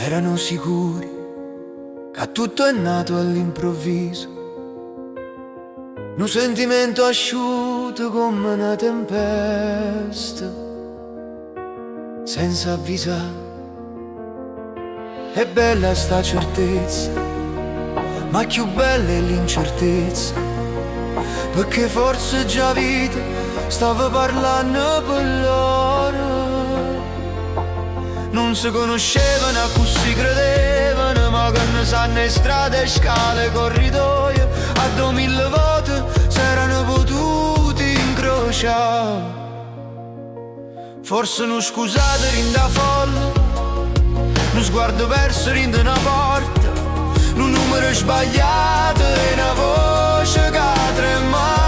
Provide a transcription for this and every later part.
Erano sicuri che tutto è nato all'improvviso, un sentimento asciutto come una tempesta, senza avvisare. È bella sta certezza, ma più bella è l'incertezza, perché forse già vita stava parlando per loro. Non si conoscevano, a cui si credevano, ma che ne sanno le strade, scale, corridoi, a 2000 volte s'erano potuti incrociare. Forse non scusate rinda folla, uno sguardo perso rinda una porta, un numero sbagliato e una voce che tremava.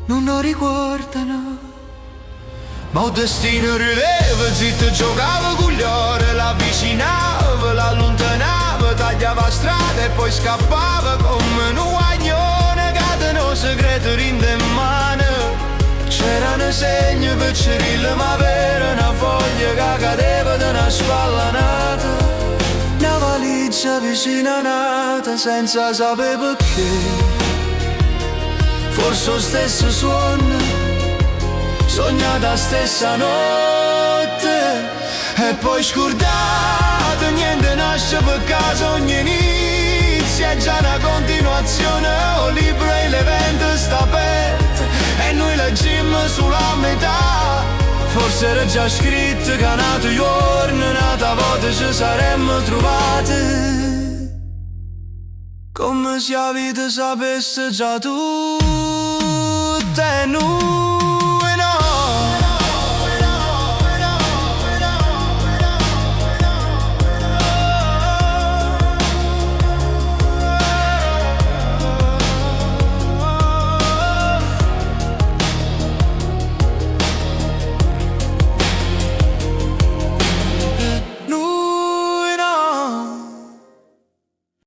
Non lo ricordano, ma il destino rideva, zitto giocava con gli ori, l'avvicinava, l'allontanava, tagliava strada e poi scappava come un guaglione che teneva segreto rinda in mano. C'erano segni per Cirillo, ma vera una foglia che cadeva da una spallanata, una valigia vicina nata senza sapere perché. Forse lo stesso suono, sognata stessa notte, e poi scordata, niente nasce per caso, ogni inizio è già una continuazione, o libro e l'evento sta aperto e noi leggiamo sulla metà. Forse era già scritto che nato giorno, nata volta ci saremmo trovate, come se la vita sapesse già tutto e nulla.